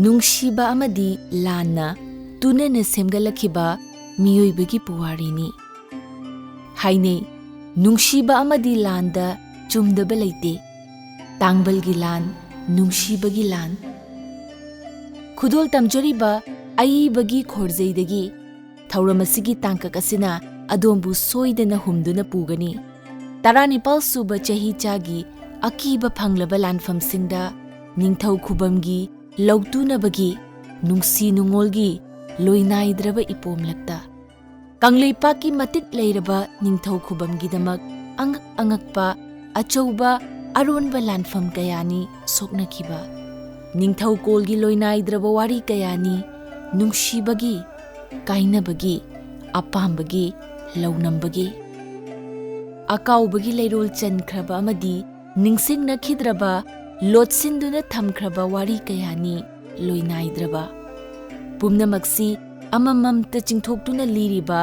ꯅꯨꯡꯁꯤꯕ ꯑꯃꯗꯤ ꯂꯥꯟꯅ ꯇꯨꯅꯅ ꯁꯦꯝꯒꯠꯂꯛꯈꯤꯕ ꯃꯤꯑꯣꯏꯕꯒꯤ ꯄꯨꯋꯥꯔꯤꯅꯤ꯫ ꯍꯥꯏꯅꯩ ꯅꯨꯡꯁꯤꯕ ꯑꯃꯗꯤ ꯂꯥꯟꯗ ꯆꯨꯝꯗꯕ ꯂꯩꯇꯦ, ꯇꯥꯡꯕꯜꯒꯤ ꯂꯥꯟ, ꯅꯨꯡꯁꯤꯕꯒꯤ ꯂꯥꯟ꯫ ꯈꯨꯗꯣꯜ ꯇꯝꯖꯔꯤꯕ ꯑꯏꯕꯒꯤ ꯈꯣꯔꯖꯩꯗꯒꯤ ꯊꯧꯔꯝ ꯑꯁꯤꯒꯤ ꯇꯥꯡꯀꯛ ꯑꯁꯤꯅ ꯑꯗꯣꯝꯕꯨ ꯁꯣꯏꯗꯅ ꯍꯨꯝꯗꯨꯅ ꯄꯨꯒꯅꯤ꯫ 19 ꯁꯨꯕ ꯆꯍꯤꯆꯥꯒꯤ ꯑꯀꯤꯕ ꯐꯪꯂꯕ ꯂꯥꯟꯐꯝꯁꯤꯡꯗ ꯅꯤꯡꯊꯧ ꯈꯨꯕꯝꯒꯤ ꯂꯧꯇꯨꯅꯕꯒꯤ ꯅꯨꯡꯁꯤ ꯅꯨꯡꯉꯣꯜꯒꯤ ꯂꯣꯏꯅꯥꯏꯗ꯭ꯔꯕ ꯏꯄꯣꯝꯂꯛꯇ ꯀꯪꯂꯩꯄꯥꯛꯀꯤ ꯃꯇꯤꯛ ꯂꯩꯔꯕ ꯅꯤꯡꯊꯧ ꯈꯨꯕꯝꯒꯤꯗꯃꯛ ꯑꯉꯛꯄ ꯑꯆꯧꯕ ꯑꯔꯣꯟꯕ ꯂꯥꯟꯐꯝ ꯀꯌꯥꯅꯤ ꯁꯣꯛꯅꯈꯤꯕ꯫ ꯅꯤꯡꯊꯧꯀꯣꯜꯒꯤ ꯂꯣꯏꯅꯥꯏꯗ꯭ꯔꯕ ꯋꯥꯔꯤ ꯀꯌꯥꯅꯤ ꯅꯨꯡꯁꯤꯕꯒꯤ, ꯀꯥꯏꯅꯕꯒꯤ, ꯑꯄꯥꯝꯕꯒꯤ, ꯂꯧꯅꯝꯕꯒꯤ꯫ ꯑꯀꯥꯎꯕꯒꯤ ꯂꯩꯔꯣꯜ ꯆꯟꯈ꯭ꯔꯕ ꯑꯃꯗꯤ ꯅꯤꯡꯁꯤꯡꯅꯈꯤꯗ꯭ꯔꯕ, ꯂꯣꯠꯁꯤꯟꯗꯨꯅ ꯊꯝꯈ꯭ꯔꯕ ꯋꯥꯔꯤ ꯀꯌꯥꯅꯤ ꯂꯣꯏꯅꯥꯏꯗ꯭ꯔꯕ꯫ ꯄꯨꯝꯅꯃꯛꯁꯤ ꯑꯃꯃꯝꯇ ꯆꯤꯡꯊꯣꯛꯇꯨꯅ ꯂꯤꯔꯤꯕ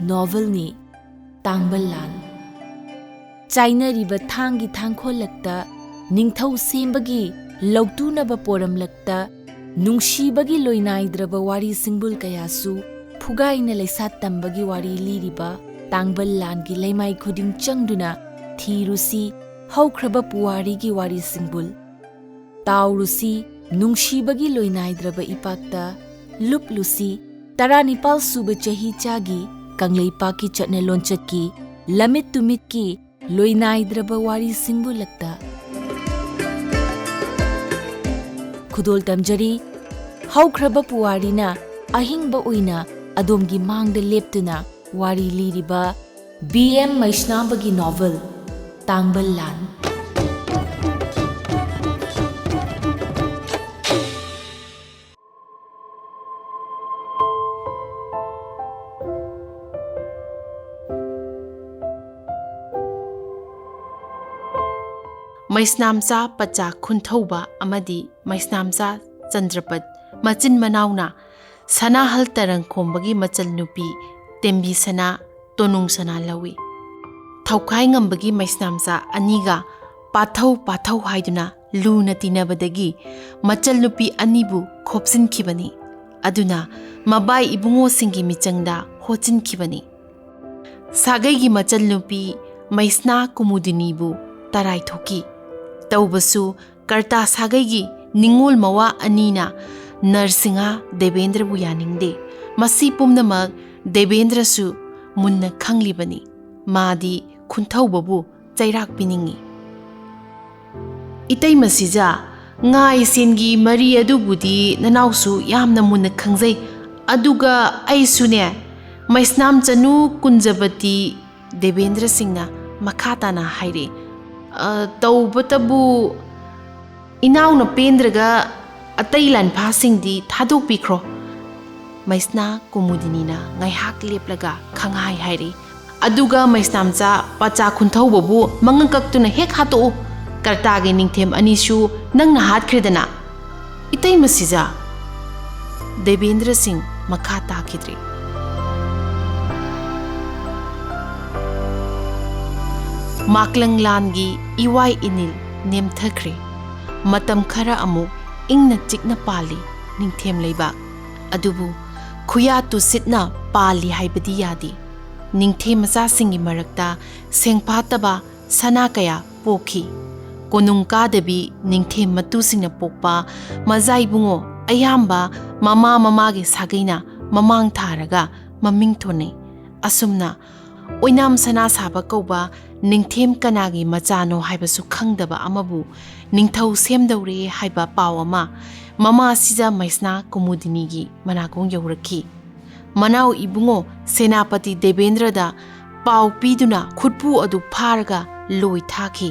ꯅꯣꯚꯦꯜꯅꯤ ꯇꯥꯡꯕꯜ ꯂꯥꯟ꯫ ꯆꯥꯏꯅꯔꯤꯕ ꯊꯥꯡꯒꯤ ꯊꯥꯡꯈꯣꯜꯂꯛꯇ, ꯅꯤꯡꯊꯧ ꯁꯦꯝꯕꯒꯤ ꯂꯧꯇꯨꯅꯕ ꯄꯣꯔꯝꯂꯛꯇ ꯅꯨꯡꯁꯤꯕꯒꯤ ꯂꯣꯏꯅꯥꯏꯗ꯭ꯔꯕ ꯋꯥꯔꯤ ꯁꯤꯡꯕꯨꯜ ꯀꯌꯥꯁꯨ ꯐꯨꯒꯥꯏꯅ ꯂꯩꯁꯥ ꯇꯝꯕꯒꯤ ꯋꯥꯔꯤ ꯂꯤꯔꯤꯕ ꯇꯥꯡꯕꯜ ꯂꯥꯟꯒꯤ ꯂꯩꯃꯥꯏ ꯈꯨꯗꯤꯡ ꯆꯪꯗꯨꯅ ꯊꯤꯔꯨꯁꯤ ꯍꯧꯈ꯭ꯔꯕ ꯄꯨꯋꯥꯔꯤꯒꯤ ꯋꯥꯔꯤ ꯁꯤꯡꯕꯨꯜ꯫ ꯇꯥꯎꯔꯨꯁꯤ ꯅꯨꯡꯁꯤꯕꯒꯤ ꯂꯣꯏꯅꯥꯏꯗ꯭ꯔꯕ ꯏꯄꯥꯛꯇ, ꯂꯨꯞꯂꯨꯁꯤ 19 ꯁꯨꯕ ꯆꯍꯤꯆꯥꯒꯤ ꯀꯪꯂꯩꯄꯥꯛꯀꯤ ꯆꯠꯅ ꯂꯣꯟꯆꯠꯀꯤ ꯂꯝꯃꯤꯠ ꯇꯨꯃꯤꯠꯀꯤ ꯂꯣꯏꯅꯥꯏꯗ꯭ꯔꯕ ꯋꯥꯔꯤ ꯁꯤꯡꯕꯨꯜꯂꯛꯇ꯫ ꯈꯨꯗꯣꯜ ꯇꯝꯖꯔꯤ ꯍꯧꯈ꯭ꯔꯕ ꯄꯨꯋꯥꯔꯤꯅ ꯑꯍꯤꯡꯕ ꯑꯣꯏꯅ ꯑꯗꯣꯝꯒꯤ ꯃꯥꯡꯗ ꯂꯦꯞꯇꯨꯅ ꯋꯥꯔꯤ ꯂꯤꯔꯤꯕ B.M. ꯃꯩꯁꯅꯥꯝꯕꯒꯤ ꯅꯣꯚꯦꯜ ꯇꯥꯡꯕꯜ ꯂꯥꯟ꯫ ꯃꯩꯁꯅꯥꯝꯆꯥ ꯄꯆꯥ ꯈꯨꯟꯊꯧꯕ ꯑꯃꯗꯤ ꯃꯩꯁꯅꯥꯝꯆꯥ ꯆꯟꯗ꯭ꯔꯄꯠ ꯃꯆꯤꯟ ꯃꯅꯥꯎꯅ ꯁꯅꯥꯍꯜ ꯇꯔꯪ ꯈꯣꯝꯕꯒꯤ ꯃꯆꯜ ꯅꯨꯄꯤ ꯇꯦꯝꯕꯤ ꯁꯅꯥ ꯇꯣꯅꯨꯡ ꯁꯅꯥ ꯂꯧꯏ꯫ ꯊꯧꯈꯥꯏ ꯉꯝꯕꯒꯤ ꯃꯩꯁꯅꯥꯝꯆꯥ ꯑꯅꯤꯒ ꯄꯥꯊꯧ ꯍꯥꯏꯗꯨꯅ ꯂꯨꯅ ꯇꯤꯟꯅꯕꯗꯒꯤ ꯃꯆꯜ ꯅꯨꯄꯤ ꯑꯅꯤꯕꯨ ꯈꯣꯞꯆꯤꯟꯈꯤꯕꯅꯤ, ꯑꯗꯨꯅ ꯃꯕꯥꯏ ꯏꯕꯨꯡꯉꯣꯁꯤꯡꯒꯤ ꯃꯤꯆꯪꯗ ꯍꯣꯠꯆꯤꯟꯈꯤꯕꯅꯤ꯫ ꯁꯥꯒꯩꯒꯤ ꯃꯆꯜ ꯅꯨꯄꯤ ꯃꯩꯁꯅꯥ ꯀꯨꯃꯨꯗꯤꯅꯤꯕꯨ ꯇꯔꯥꯏꯊꯣꯛꯈꯤ꯫ ꯇꯧꯕꯁꯨ ꯀꯔꯇꯥ ꯁꯥꯒꯩꯒꯤ ꯅꯤꯡꯉꯣꯜ ꯃꯋꯥ ꯑꯅꯤꯅ ꯅꯔꯁꯤꯡꯍ ꯗꯦꯕꯦꯟꯗ꯭ꯔꯕꯨ ꯌꯥꯅꯤꯡꯗꯦ꯫ ꯃꯁꯤ ꯄꯨꯝꯅꯃꯛ ꯗꯦꯕꯦꯟꯗ꯭ꯔꯁꯨ ꯃꯨꯟꯅ ꯈꯪꯂꯤꯕꯅꯤ꯫ ꯃꯥꯗꯤ ꯈꯨꯟꯊꯧꯕꯕꯨ ꯆꯩꯔꯥꯛ ꯄꯤꯅꯤꯡꯏ꯫ ꯏꯇꯩꯃꯁꯤꯖ, ꯉꯥꯏꯁꯦꯟꯒꯤ ꯃꯔꯤ ꯑꯗꯨꯕꯨꯗꯤ ꯅꯅꯥꯎꯁꯨ ꯌꯥꯝꯅ ꯃꯨꯟꯅ ꯈꯪꯖꯩ, ꯑꯗꯨꯒ ꯑꯩꯁꯨꯅꯦ ꯃꯩꯁꯅꯥꯝ ꯆꯅꯨ ꯀꯨꯟꯖꯕꯇꯤ ꯗꯦꯕꯦꯟꯗ꯭ꯔꯁꯤꯡꯅ ꯃꯈꯥ ꯇꯥꯅ ꯍꯥꯏꯔꯛꯏ꯫ ꯇꯧꯕꯇꯕꯨ ꯏꯅꯥꯎꯅ ꯄꯦꯟꯗ꯭ꯔꯒ ꯑꯇꯩ ꯂꯥꯟꯐꯥꯁꯤꯡꯗꯤ ꯊꯥꯗꯣꯛꯄꯤꯈ꯭ꯔꯣ꯫ ꯃꯩꯁꯅꯥ ꯀꯨꯃꯨꯗꯤꯅꯤꯅ ꯉꯥꯏꯍꯥꯛ ꯂꯦꯞꯂꯒ ꯈꯪꯍꯥꯏ ꯍꯥꯏꯔꯛꯏ꯫ ꯑꯗꯨꯒ ꯃꯩꯁꯅꯥꯝꯆꯥ ꯄꯆꯥ ꯈꯨꯟꯊꯧꯕꯕꯨ ꯃꯉꯛ ꯀꯛꯇꯨꯅ ꯍꯦꯛ ꯍꯥꯠꯇꯣꯛꯎ꯫ ꯀꯔꯇꯥꯒꯤ ꯅꯤꯡꯊꯦꯝ ꯑꯅꯤꯁꯨ ꯅꯪꯅ ꯍꯥꯠꯈ꯭ꯔꯦꯗꯅ꯫ ꯏꯇꯩꯃꯁꯤꯖ, ꯗꯦꯕꯦꯟꯗ꯭ꯔꯁꯤꯡ ꯃꯈꯥ ꯇꯥꯈꯤꯗ꯭ꯔꯤ꯫ ꯃꯥꯛꯂꯪ ꯂꯥꯟꯒꯤ ꯏꯋꯥꯏ ꯏꯅꯤꯜ ꯅꯦꯝꯊꯈ꯭ꯔꯦ꯫ ꯃꯇꯝ ꯈꯔ ꯑꯃꯨꯛ ꯏꯪꯅ ꯆꯤꯛꯅ ꯄꯥꯜꯂꯤ ꯅꯤꯡꯊꯦꯝ ꯂꯩꯕꯥꯛ꯫ ꯑꯗꯨꯕꯨ ꯈꯨꯌꯥ ꯇꯨꯁꯤꯠꯅ ꯄꯥꯜꯂꯤ ꯍꯥꯏꯕꯗꯤ ꯌꯥꯗꯦ꯫ ꯅꯤꯡꯊꯦꯝ ꯃꯆꯥꯁꯤꯡꯒꯤ ꯃꯔꯛꯇ ꯁꯦꯡꯐꯥꯠꯇꯕ ꯁꯅꯥ ꯀꯌꯥ ꯄꯣꯛꯈꯤ꯫ ꯀꯣꯅꯨꯡ ꯀꯥꯗꯕꯤ ꯅꯤꯡꯊꯦꯝ ꯃꯇꯨꯁꯤꯡꯅ ꯄꯣꯛꯄ ꯃꯖꯥꯏꯕꯨꯡꯉꯣ ꯑꯌꯥꯝꯕ ꯃꯃꯥꯒꯤ ꯁꯥꯒꯩꯅ ꯃꯃꯥꯡ ꯊꯥꯔꯒ ꯃꯃꯤꯡ ꯊꯣꯟꯅꯩ꯫ ꯑꯁꯨꯝꯅ ꯑꯣꯏꯅꯥꯝ ꯁꯅꯥ ꯁꯥꯕ ꯀꯧꯕ ꯅꯤꯡꯊꯦꯝ ꯀꯅꯥꯒꯤ ꯃꯆꯥꯅꯣ ꯍꯥꯏꯕꯁꯨ ꯈꯪꯗꯕ ꯑꯃꯕꯨ ꯅꯤꯡꯊꯧ ꯁꯦꯝꯗꯧꯔꯦ ꯍꯥꯏꯕ ꯄꯥꯎ ꯑꯃ ꯃꯃꯥꯁꯤꯖ ꯃꯩꯁꯅꯥ ꯀꯨꯃꯨꯗꯤꯅꯤꯒꯤ ꯃꯅꯥꯀꯣꯡ ꯌꯧꯔꯛꯈꯤ꯫ ꯃꯅꯥꯎ ꯏꯕꯨꯡꯉꯣ ꯁꯦꯅꯥꯄꯇꯤ ꯗꯦꯕꯦꯟꯗ꯭ꯔꯗ ꯄꯥꯎ ꯄꯤꯗꯨꯅ ꯈꯨꯠꯄꯨ ꯑꯗꯨ ꯐꯥꯔꯒ ꯂꯣꯏ ꯊꯥꯈꯤ꯫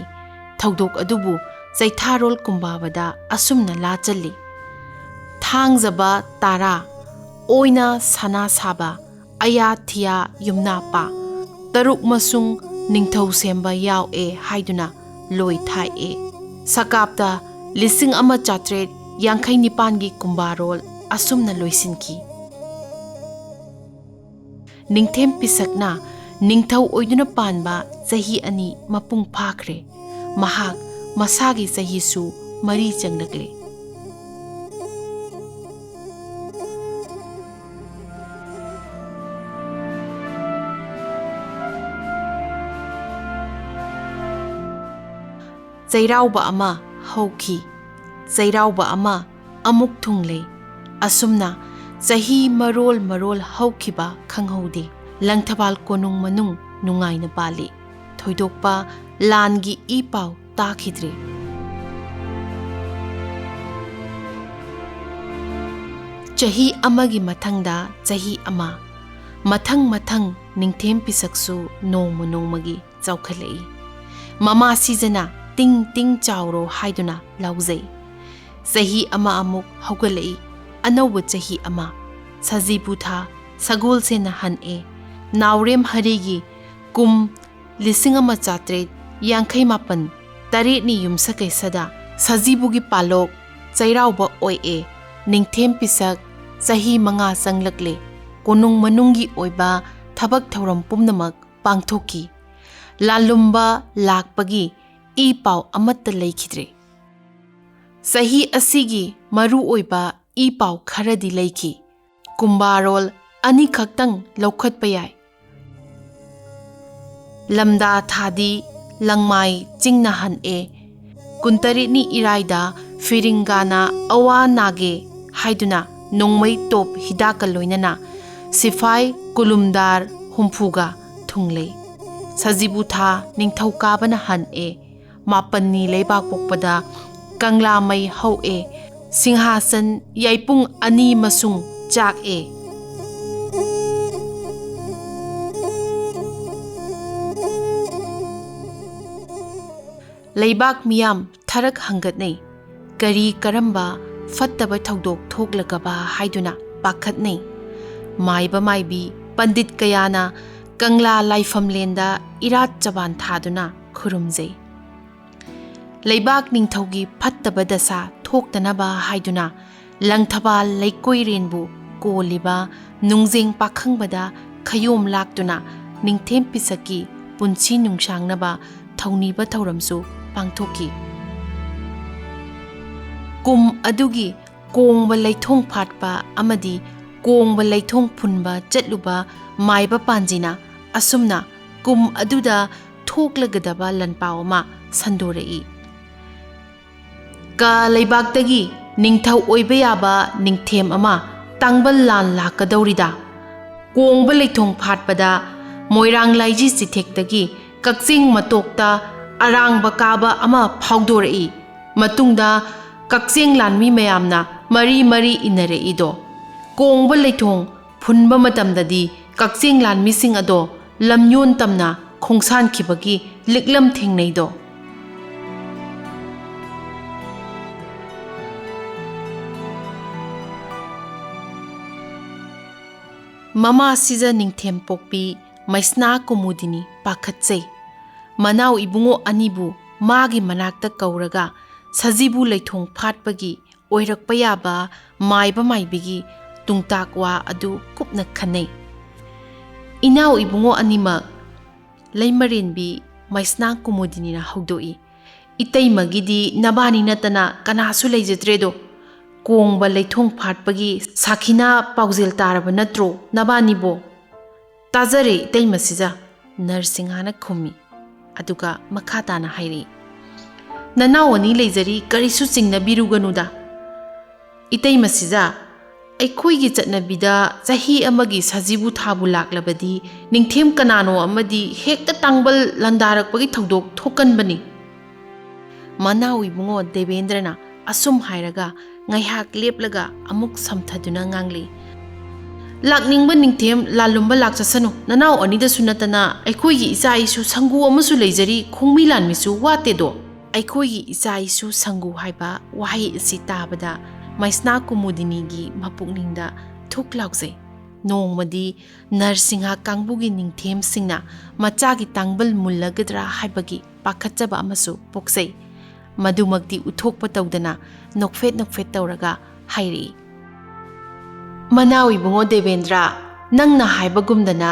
ꯊꯧꯗꯣꯛ ꯑꯗꯨꯕꯨ ꯆꯩꯊꯥꯔꯣꯜ ꯀꯨꯝꯕꯥꯕꯗ ꯑꯁꯨꯝꯅ ꯂꯥꯆꯜꯂꯤ꯫ ꯊꯥꯡꯖꯕ ꯇꯥꯔꯥ, ꯑꯣꯏꯅ ꯁꯅꯥ ꯁꯥꯕ, ꯑꯌꯥ ꯊꯤꯌꯥ ꯌꯨꯝꯅꯥꯄꯥ, ꯇꯔꯨꯛ ꯃꯁꯨꯡ ꯅꯤꯡꯊꯧ ꯁꯦꯝꯕ ꯌꯥꯎꯑꯦ ꯍꯥꯏꯗꯨꯅ ꯂꯣꯏ ꯊꯥꯛꯑꯦ꯫ ꯁꯀꯥꯞꯇ 1759ꯒꯤ ꯀꯨꯝꯕꯥꯔꯣꯜ ꯑꯁꯨꯝꯅ ꯂꯣꯏꯁꯤꯟꯈꯤ꯫ ꯅꯤꯡꯊꯦꯝ ꯄꯤꯁꯛꯅ ꯅꯤꯡꯊꯧ ꯑꯣꯏꯗꯨꯅ ꯄꯥꯟꯕ ꯆꯍꯤ 2 ꯃꯄꯨꯡ ꯐꯥꯈ꯭ꯔꯦ꯫ ꯃꯍꯥꯛ ꯃꯁꯥꯒꯤ ꯆꯍꯤꯁꯨ 3 ꯆꯪꯂꯛꯂꯦ꯫ ꯆꯩꯔꯥꯎꯕ ꯑꯃ ꯍꯧꯈꯤ, ꯆꯩꯔꯥꯎꯕ ꯑꯃ ꯑꯃꯨꯛ ꯊꯨꯡꯂꯦ, ꯑꯁꯨꯝꯅ ꯆꯍꯤ ꯃꯔꯣꯜ ꯍꯧꯈꯤꯕ ꯈꯪꯍꯧꯗꯦ꯫ ꯂꯪꯊꯕꯥꯜ ꯀꯣꯅꯨꯡ ꯃꯅꯨꯡ ꯅꯨꯡꯉꯥꯏꯅ ꯄꯥꯜꯂꯤ, ꯊꯣꯏꯗꯣꯛꯄ ꯂꯥꯟꯒꯤ ꯏ ꯄꯥꯎ ꯇꯥꯈꯤꯗ꯭ꯔꯦ꯫ ꯆꯍꯤ ꯑꯃꯒꯤ ꯃꯊꯪꯗ ꯆꯍꯤ ꯑꯃ, ꯃꯊꯪ ꯅꯤꯡꯊꯦꯝ ꯄꯤꯁꯛꯁꯨ ꯅꯣꯡꯃ ꯅꯣꯡꯃꯒꯤ ꯆꯥꯎꯈꯠꯂꯛꯏ꯫ ꯃꯃꯥ ꯁꯤꯖꯅ ꯇꯤꯡ ꯇꯤꯡ ꯆꯥꯎꯔꯣ ꯍꯥꯏꯗꯨꯅ ꯂꯥꯎꯖꯩ꯫ ꯆꯍꯤ ꯑꯃ ꯑꯃꯨꯛ ꯍꯧꯒꯠꯂꯛꯏ, ꯑꯅꯧꯕ ꯆꯍꯤ ꯑꯃ, ꯁꯖꯤꯕꯨ ꯊꯥ ꯁꯒꯣꯜꯁꯦꯟꯅ ꯍꯟꯑꯦ꯫ ꯅꯥꯎꯔꯦꯝ ꯍꯔꯤꯒꯤ ꯀꯨꯝ 1387 ꯇꯔꯦꯠꯅꯤ ꯌꯨꯝꯁꯀꯩꯁꯗ ꯁꯖꯤꯕꯨꯒꯤ ꯄꯥꯂꯣꯛ ꯆꯩꯔꯥꯎꯕ ꯑꯣꯏꯑꯦ꯫ ꯅꯤꯡꯊꯦꯝ ꯄꯤꯁꯛ ꯆꯍꯤ 5 ꯆꯪꯂꯛꯂꯦ꯫ ꯀꯣꯅꯨꯡ ꯃꯅꯨꯡꯒꯤ ꯑꯣꯏꯕ ꯊꯕꯛ ꯊꯧꯔꯝ ꯄꯨꯝꯅꯃꯛ ꯄꯥꯡꯊꯣꯛꯈꯤ꯫ ꯂꯥꯜꯂꯨꯝꯕ ꯂꯥꯛꯄꯒꯤ ꯏ ꯄꯥꯎ ꯑꯃꯠꯇ ꯂꯩꯈꯤꯗ꯭ꯔꯦ꯫ ꯆꯍꯤ ꯑꯁꯤꯒꯤ ꯃꯔꯨ ꯑꯣꯏꯕ ꯏ ꯄꯥꯎ ꯈꯔꯗꯤ ꯂꯩꯈꯤ꯫ ꯀꯨꯝꯕꯥꯔꯣꯜ 2 ꯈꯛꯇꯪ ꯂꯧꯈꯠꯄ ꯌꯥꯏ꯫ ꯂꯝꯗꯥ ꯊꯥꯗꯤ ꯂꯪꯃꯥꯏ ꯆꯤꯡꯅ ꯍꯟꯑꯦ꯫ 18ꯅꯤ ꯏꯔꯥꯏꯗ ꯐꯤꯔꯤꯡꯒꯥꯅ ꯑꯋꯥ ꯅꯥꯒꯦ ꯍꯥꯏꯗꯨꯅ ꯅꯣꯡꯃꯩ ꯇꯣꯞ ꯍꯤꯗꯥꯛꯀ ꯂꯣꯏꯅꯅ ꯁꯤꯐꯥꯏ ꯀꯨꯂꯨꯝꯗꯥꯔ 60ꯒ ꯊꯨꯡꯂꯦ꯫ ꯁꯖꯤꯕꯨ ꯊꯥ ꯅꯤꯡꯊꯧꯀꯥꯕꯅ ꯍꯟꯑꯦ꯫ 14ꯅꯤ ꯂꯩꯕꯥꯛ ꯄꯣꯛꯄꯗ ꯀꯪꯂꯥꯃꯩ ꯍꯧꯑꯦ꯫ ꯁꯤꯡꯍꯥꯁꯟ ꯌꯥꯏꯄꯨꯡ 2 ꯃꯁꯨꯡ ꯆꯥꯛꯑꯦ꯫ ꯂꯩꯕꯥꯛ ꯃꯤꯌꯥꯝ ꯊꯔꯛ ꯍꯪꯒꯠꯅꯩ꯫ ꯀꯔꯤ ꯀꯔꯝꯕ ꯐꯠꯇꯕ ꯊꯧꯗꯣꯛ ꯊꯣꯛꯂꯒꯕ ꯍꯥꯏꯗꯨꯅ ꯄꯥꯈꯠꯅꯩ꯫ ꯃꯥꯏꯕ ꯃꯥꯏꯕꯤ ꯄꯟꯗꯤꯠ ꯀꯌꯥꯅ ꯀꯪꯂꯥ ꯂꯥꯏꯐꯝꯂꯦꯟꯗ ꯏꯔꯥꯠ ꯆꯕꯥꯟ ꯊꯥꯗꯨꯅ ꯈꯨꯔꯨꯝꯖꯩ꯫ ꯂꯩꯕꯥꯛ ꯅꯤꯡꯊꯧꯒꯤ ꯐꯠꯇꯕ ꯗꯁꯥ ꯊꯣꯛꯇꯅꯕ ꯍꯥꯏꯗꯨꯅ ꯂꯪꯊꯕꯥꯜ ꯂꯩꯀꯣꯏꯔꯦꯟꯕꯨ ꯀꯣꯜꯂꯤꯕ ꯅꯨꯡꯖꯦꯡ ꯄꯥꯈꯪꯕꯗ ꯈꯌꯣꯝ ꯂꯥꯛꯇꯨꯅ ꯅꯤꯡꯊꯦꯝ ꯄꯤꯁꯛꯀꯤ ꯄꯨꯟꯁꯤ ꯅꯨꯡꯁꯥꯡꯅꯕ ꯊꯧꯅꯤꯕ ꯊꯧꯔꯝꯁꯨ ꯄꯥꯡꯊꯣꯛꯈꯤ꯫ ꯀꯨꯝ ꯑꯗꯨꯒꯤ ꯀꯣꯡꯕ ꯂꯩꯊꯣꯡ ꯐꯥꯠꯄ ꯑꯃꯗꯤ ꯀꯣꯡꯕ ꯂꯩꯊꯣꯡ ꯐꯨꯟꯕ ꯆꯠꯂꯨꯕ ꯃꯥꯏꯕ ꯄꯥꯟꯖꯤꯅ ꯑꯁꯨꯝꯅ ꯀꯨꯝ ꯑꯗꯨꯗ ꯊꯣꯛꯂꯒꯗꯕ ꯂꯟꯄꯥꯎ ꯑꯃ ꯁꯟꯗꯣꯔꯛꯏ꯫ ꯀ ꯂꯩꯕꯥꯛꯇꯒꯤ ꯅꯤꯡꯊꯧ ꯑꯣꯏꯕ ꯌꯥꯕ ꯅꯤꯡꯊꯦꯝ ꯑꯃ ꯇꯥꯡꯕꯜ ꯂꯥꯟ ꯂꯥꯛꯀꯗꯧꯔꯤꯗ꯫ ꯀꯣꯡꯕ ꯂꯩꯊꯣꯡ ꯐꯥꯠꯄꯗ ꯃꯣꯏꯔꯥꯡ ꯂꯥꯏꯖꯤ ꯆꯤꯊꯦꯛꯇꯒꯤ ꯀꯛꯆꯤꯡ ꯃꯇꯣꯛꯇ ꯑꯔꯥꯡꯕ ꯀꯥꯕ ꯑꯃ ꯐꯥꯎꯗꯣꯔꯛꯏ꯫ ꯃꯇꯨꯡꯗ ꯀꯛꯆꯤꯡ ꯂꯥꯟꯃꯤ ꯃꯌꯥꯝꯅ ꯃꯔꯤ ꯏꯟꯅꯔꯛꯏꯗꯣ꯫ ꯀꯣꯡꯕ ꯂꯩꯊꯣꯡ ꯐꯨꯟꯕ ꯃꯇꯝꯗꯗꯤ ꯀꯛꯆꯤꯡ ꯂꯥꯟꯃꯤꯁꯤꯡ ꯑꯗꯣ ꯂꯝꯌꯣꯟ ꯇꯝꯅ ꯈꯣꯡꯁꯥꯟꯈꯤꯕꯒꯤ ꯂꯤꯛꯂꯝ ꯊꯦꯡꯅꯩꯗꯣ꯫ ꯃꯃꯥ ꯁꯤꯖ ꯅꯤꯡꯊꯦꯝ ꯄꯣꯛꯄꯤ ꯃꯩꯁꯅꯥ ꯀꯨꯃꯨꯗꯤꯅꯤ ꯄꯥꯈꯠꯆꯩ꯫ ꯃꯅꯥꯎ ꯏꯕꯨꯡꯉꯣ ꯑꯅꯤꯕꯨ ꯃꯥꯒꯤ ꯃꯅꯥꯛꯇ ꯀꯧꯔꯒ ꯁꯖꯤꯕꯨ ꯂꯩꯊꯣꯡ ꯐꯥꯠꯄꯒꯤ ꯑꯣꯏꯔꯛꯄ ꯌꯥꯕ ꯃꯥꯏꯕ ꯃꯥꯏꯕꯤꯒꯤ ꯇꯨꯡꯇꯥꯛ ꯋꯥ ꯑꯗꯨ ꯀꯨꯞꯅ ꯈꯟꯅꯩ꯫ ꯏꯅꯥꯎ ꯏꯕꯨꯡꯉꯣ ꯑꯅꯤꯃꯛ ꯂꯩꯃꯔꯦꯟꯕꯤ ꯃꯩꯁꯅꯥ ꯀꯨꯃꯨꯗꯤꯅꯤꯅ ꯍꯧꯗꯣꯛꯏ꯫ ꯏꯇꯩꯃꯒꯤꯗꯤ ꯅꯕꯥꯅꯤ ꯅꯠꯇꯅ ꯀꯅꯥꯁꯨ ꯂꯩꯖꯗ꯭ꯔꯦꯗꯣ꯫ ꯀꯣꯡꯕ ꯂꯩꯊꯣꯡ ꯐꯥꯠꯄꯒꯤ ꯁꯥꯈꯤꯅꯥ ꯄꯥꯎꯖꯦꯜ ꯇꯥꯔꯕ ꯅꯠꯇ꯭ꯔꯣ ꯅꯕꯥꯅꯤꯕꯣ? ꯇꯥꯖꯔꯦ ꯏꯇꯩꯃ ꯁꯤꯖ, ꯅꯔꯁꯤꯡꯍꯥꯅ ꯈꯨꯝꯃꯤ꯫ ꯑꯗꯨꯒ ꯃꯈꯥ ꯇꯥꯅ ꯍꯥꯏꯔꯛꯏ꯫ ꯅꯅꯥꯎ ꯑꯅꯤ ꯂꯩꯖꯔꯤ, ꯀꯔꯤꯁꯨ ꯆꯤꯡꯅꯕꯤꯔꯨꯒꯅꯨꯗ꯫ ꯏꯇꯩꯃ ꯁꯤꯖ, ꯑꯩꯈꯣꯏꯒꯤ ꯆꯠꯅꯕꯤꯗ ꯆꯍꯤ ꯑꯃꯒꯤ ꯁꯖꯤꯕꯨ ꯊꯥꯕꯨ ꯂꯥꯛꯂꯕꯗꯤ ꯅꯤꯡꯊꯦꯝ ꯀꯅꯥꯅꯣ ꯑꯃꯗꯤ ꯍꯦꯛꯇ ꯇꯥꯡꯕꯜ ꯂꯥꯟꯗꯥꯔꯛꯄꯒꯤ ꯊꯧꯗꯣꯛ ꯊꯣꯛꯀꯟꯕꯅꯤ꯫ ꯃꯅꯥꯎ ꯏꯕꯨꯡꯉꯣ ꯗꯦꯕꯦꯟꯗ꯭ꯔꯅ ꯑꯁꯨꯝ ꯍꯥꯏꯔꯒ ꯉꯥꯏꯍꯥꯛ ꯂꯦꯞꯂꯒ ꯑꯃꯨꯛ ꯁꯝꯊꯗꯨꯅ ꯉꯥꯡꯂꯤ꯫ ꯂꯥꯛꯅꯤꯡꯕ ꯅꯤꯡꯊꯦꯝ ꯂꯥꯜꯂꯨꯝꯕ ꯂꯥꯛꯆꯁꯅꯨ, ꯅꯅꯥꯎ ꯑꯅꯤꯗꯁꯨ ꯅꯠꯇꯅ ꯑꯩꯈꯣꯏꯒꯤ ꯏꯆꯥ ꯏꯁꯨ ꯁꯪꯒꯨ ꯑꯃꯁꯨ ꯂꯩꯖꯔꯤ, ꯈꯣꯡꯃꯤ ꯂꯥꯟꯃꯤꯁꯨ ꯋꯥꯠꯇꯦꯗꯣ꯫ ꯑꯩꯈꯣꯏꯒꯤ ꯏꯆꯥ ꯏꯁꯨ ꯁꯪꯒꯨ ꯍꯥꯏꯕ ꯋꯥꯍꯩ ꯑꯁꯤ ꯇꯥꯕꯗ ꯃꯩꯁꯅꯥ ꯀꯨꯃꯨꯗꯤꯅꯤꯒꯤ ꯃꯄꯨꯛꯅꯤꯡꯗ ꯊꯨꯛ ꯂꯥꯎꯖꯩ꯫ ꯅꯣꯡꯃꯗꯤ ꯅꯔꯁꯤꯡꯍꯥ ꯀꯥꯡꯕꯨꯒꯤ ꯅꯤꯡꯊꯦꯝꯁꯤꯡꯅ ꯃꯆꯥꯒꯤ ꯇꯥꯡꯕꯜ ꯃꯨꯜꯂꯒꯗ꯭ꯔꯥ ꯍꯥꯏꯕꯒꯤ ꯄꯥꯈꯠꯆꯕ ꯑꯃꯁꯨ ꯄꯣꯛꯆꯩ꯫ ꯃꯗꯨꯃꯛꯇꯤ ꯎꯠꯊꯣꯛꯄ ꯇꯧꯗꯅ ꯅꯣꯛꯐꯦꯠ ꯇꯧꯔꯒ ꯍꯥꯏꯔꯛꯏ꯫ ꯃꯅꯥꯎ ꯏꯕꯨꯡꯉꯣ ꯗꯦꯕꯦꯟꯗ꯭ꯔ, ꯅꯪꯅ ꯍꯥꯏꯕꯒꯨꯝꯗꯅ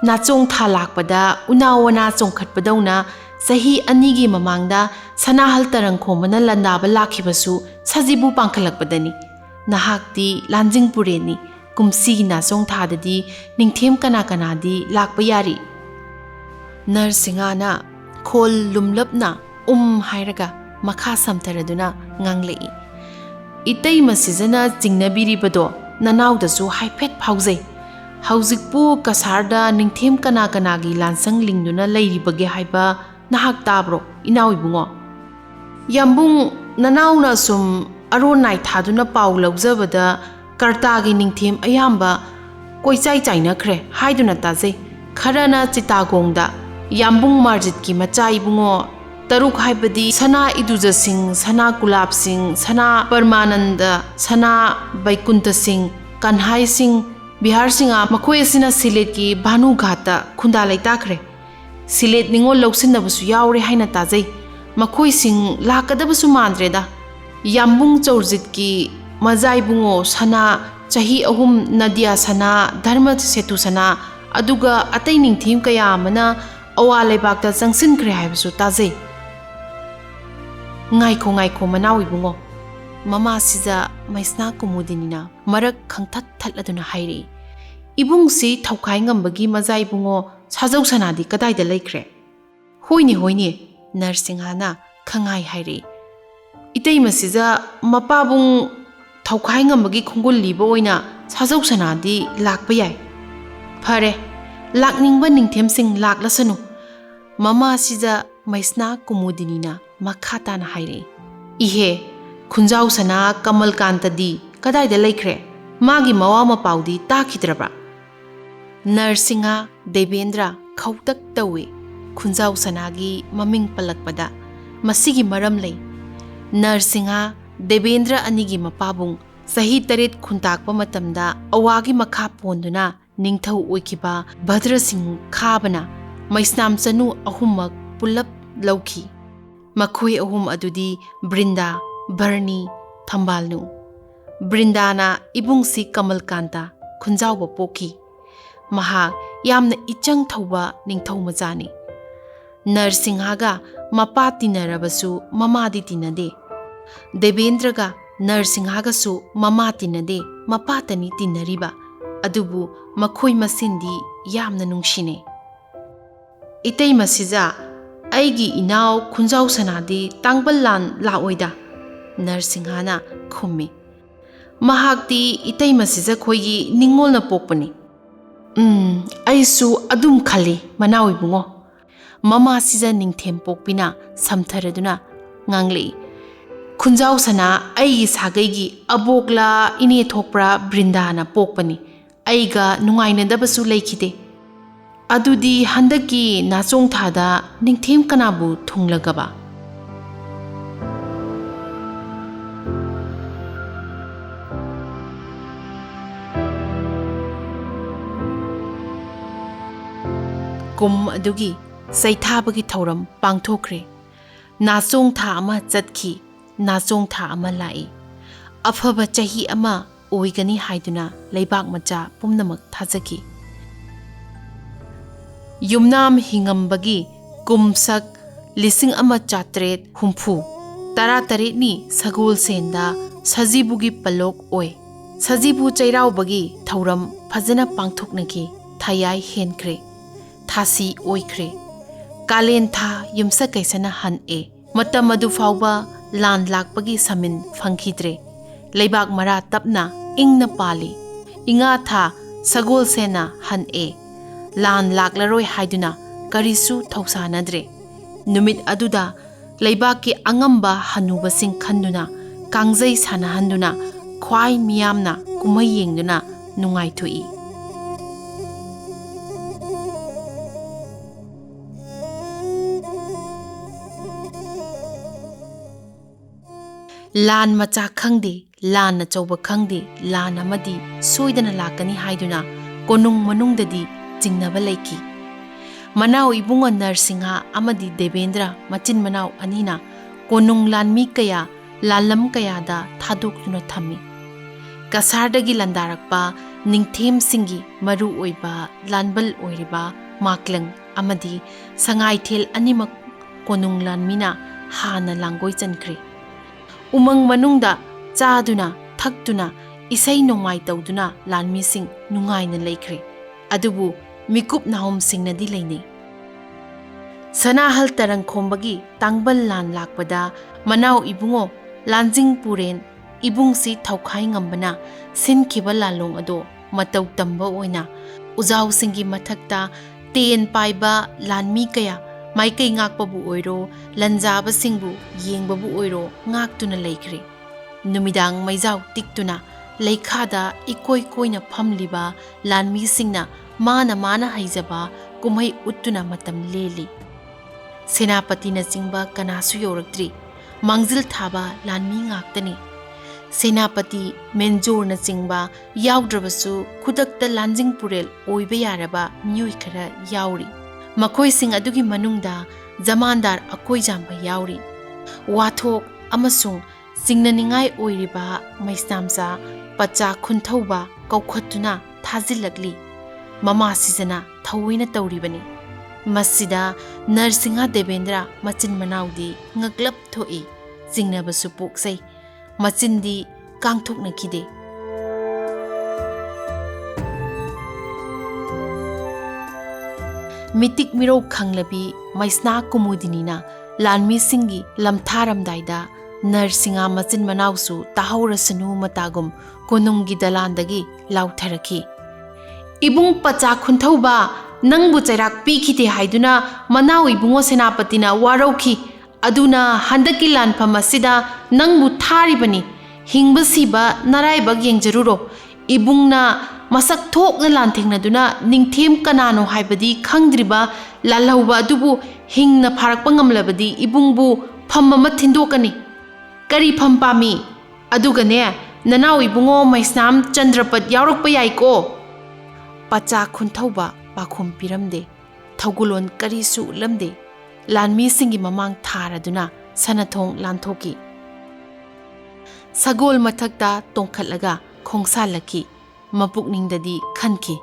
ꯅꯥꯆꯣꯡ ꯊꯥ ꯂꯥꯛꯄꯗ ꯎꯅꯥ ꯋꯥꯅꯥ ꯆꯣꯡꯈꯠꯄꯗꯧꯅ Sahi anigi mamangda sanahal tarang khomana landaba lakhibasu sajibu pangkhalakpadani. Nahakti lanjing pureni kumsi nasong thadadi ningthem kana kanadi lakpa yari. Narsingana khol lumlapna hairaga makha samtaraduna nganglei. Itay masizana jingnabiribado nanawdasu haiphet phaujai. Haujikpu kasarda ningthem kana kanagi lansang lingduna leiribage haiba nahak tabro inaw ibungo. Yambung nanawna sum aronai thaduna pau laujabada kartagi ningthem ayamba koichai chainakhre haiduna tajai. Kharana chitagongda yambung marjitki macha ibungo Taruk haibadi sana iduja singh, sana kulab singh, sana parmananda, sana baikunta singh, kanhai singh, bihar singa makhoi asina silet ki bhanu ghata khunda laitakre. Silet ningol lausinnabasu yaure haina tajai. Makhoi singh lakadabasu mandreda. Yambung chaurjit ki mazai bungo sana chahi ahum nadia sana dharma setu sana aduga atai ningthim kaya amana awa leibakta changsinkre haibasu tajai. Ngaiko manaw ibungo. Mama siza maisna kumudinina marak khangthat thatladuna hairi. Ibung si thaukai ngambagi maza ibungo sajau sanadi kadaida laikre. Hoini Narsinghana khangai hairi. Itay masiza mapabung thaukai ngambagi khungul liba oina sajau sanadi lakpa yai. Phare lakningba ningthem sing laklasanu. Mama siza maisna kumudinina makhatana haire. Ihe khunjau sana kamal kantadi kadaida laikre. Magi mawa mapaudi takhidraba. Narsingha Devendra khautak tawe khunjau sanagi maming palakpada masigi maram lei. Narsingha Devendra anigi mapabung sahi taret khuntakpa matamda awagi makha ponduna ningthau oikiba Bhadra Singh khabana Maisnam chanu ahumak pulap lauki. Makhoi ahum adudi Brinda, Barni, Thambalnu. Brindana ibungsi Kamalkanta khunjauba poki. Maha yamna ichang thauba ningthau majani. Narsinghaga mapa tinarabasu mamadi tinade. Devendraga Narsinghaga su mama tinade mapatani tinariba. Adubu makhoi masindi yamna nungshine. Itay masiza aigi inaw khunjau sanadi Tangbal Lan laoida. Narsinghana khummi. Mahakti itay masiza khoigi ningol na pokpani. Aisu adum khali manawi bungo. Mama siza ningthem pokpina samtharaduna nganglei. Khunjau sana aigi sagaigi abokla ine thokpra Brindana pokpani. Aiga nungainadabasu laikhide. Adudi handaki nachong thada ningthem kanabu thunglagaba. Kum adugi saithabagi thauram pangthokre. Nachong tha ama chatki, nachong tha ama lai. Afaba chahi ama oigani haiduna leibak macha pumnamak thajaki. Yumnam hingambagi kumsak lising ama chatret humfu. Taratari sagul senda sajibugi palok oi. Sajibu chairau bagi thauram phajana pangthoknaki thayai henkre. Thasi oikre. Kalen tha yumsa kaisana han e. Matamadu fauba lan lakbagi samin fangkhidre. Leibak mara tapna ingna pali. Inga tha sagol sena han e. Lan laklaroi haiduna karisu thausanadre. Numit aduda leibaki angamba hanuba sing khanduna kangjai sanahanduna khwai miyamna kumai yengduna nungai thui. Lan macha khangde lan na chauba khangde lan amadi soidana lakani haiduna konung manungdadi jingnaba laiki. Manau ibunga Narsingha amadi Devendra machin manau anina konung lanmi kaya lalam kaya da thadukuna thammi. Kasardagi landarakpa ningthem singi maru oiba lanbal oiriba maklang amadi sangai thel animak konung lanmina hana langgoi chankri. Umang manungda chaduna thakduna isai nongmai tawduna lanmi sing nungai na laikri. Adubu mikup nahom singnadi lainei. Sanahal tarang khombagi Tangbal Lan lakpada manau ibungo lanjing puren ibung si thaukhai ngambana sinkiba lalong ado matau tamba oina uzau singi mathakta ten paiba lanmi kaya maikai ngakpabu oiro lanjaba singbu yengbabu oiro ngaktuna laikri. Numidang maizau tiktuna leikhada ikoi koina phamliba lanmi singna mana haijaba kumhai uttuna matam leli. Senapati na chingba kanasu yoraktri mangjil thaba lanmi ngaktani. Senapati menjor na chingba yaudраbasu khudakta lanjing purel oiba yaraba myoi khara yauri. Makhoi sing adugi manungda jamandar akoi jamba yauri. Wathok amasung singnaningai oiriba Maisnamsa pacha khunthauba kaukhatuna thajilakli. Mama sijana thawina tawribani. Masida Narsinga Devendra machin manaudi ngaglap thoi jingnabasu poksai machindi kangthokna kide. Mitik miro khanglabi Maisna kumudinina lanmi singi lamtharamdaida Narsinga machin manausu tahaurasanu matagum konungi dalandagi lautharaki. Ibung pacha khunthauba nangbu chairak pikite haiduna manau ibungo senapatina warauki aduna handaki lanpham asida nangbu tharibani hingba siba naraibag yengjaruro ibungna masak thokna lanthengna ningthem kanano haibadi khangdriba lalhauba adubu hingna pharakpa ngamlabadi ibungbu phamma thindokani kari pham pami adugane nanau ibungo Maisnam Chandrapat yaurokpa yaiko. Pacha khunthauba pakhum piramde thogulon karisu lamde lanmi singi mamang tharaduna sanathong lanthoki. Sagol mathakta tongkhatlaga khongsalaki mapukningdadi khanki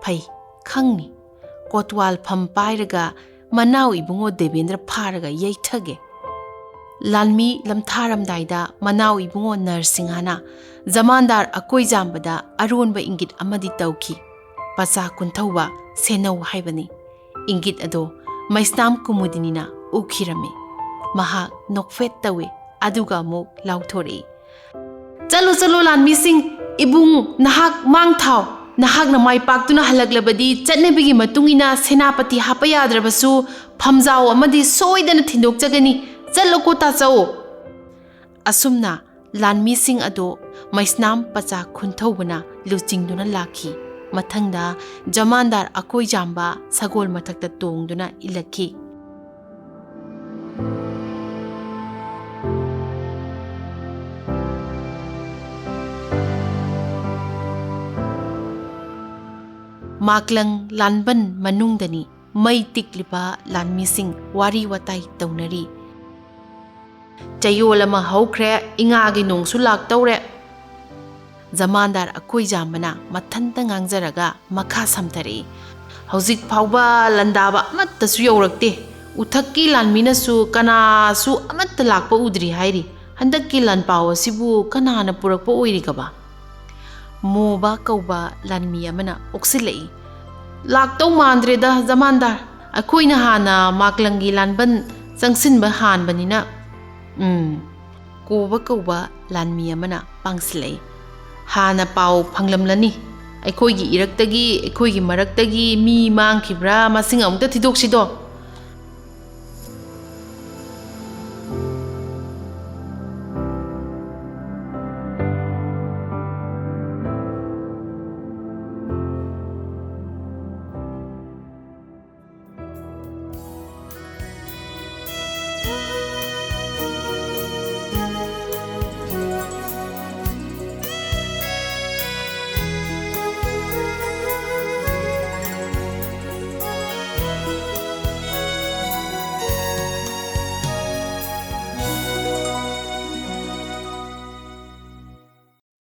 phai khangni kotwal pham pairaga manau ibungo Devendra pharaga yaithage. Lanmi lamtharamdaida manau ibungo Narsingana jamandar akoi jambada aronba ingit amadi tauki. Pacha kunthauba senau haibani ingit ado Maisnam kumudinina ukhirame mahak nokfet tawe aduga muk lauthore. Chalo lanmi sing ibung nahak mangthau nahak na mai paktuna halaglabadi chatnebigi matungina senapati hapa yadrabasu phamjao amadi soidana thindok jagani chalo ko ta chao. Asumna lanmi sing ado Maisnam pacha khunthobana luchingduna lakhi. Mathangda jamandar akoi jamba sagol mathakta tongduna ilakhi. Maklang lanban manungdani mai tikliba lanmi sing wari watai taunari. Chayolama haukhre ingagi nongsu laktawre. Jamandar akoi jambana mathanta ngangjaraga makha samthari. Hauzik phauba landaba amattasu yaurakte. Uthakki lanminasu kanasu amatta lakpa udri hairi. Handakki lanpaw asibu kanana purakpa oirigaba. Moba kauba lanmi amana oksilai. Laktaw mandreda jamandar. Akoina hana maklangi lanban changsinba hanbanina. Koba kauba lanmi amana pangsilai. Hana pau phanglamlani aikoigi iraktagi aikoigi maraktagi mi mangkhibra masing amukta thidoksido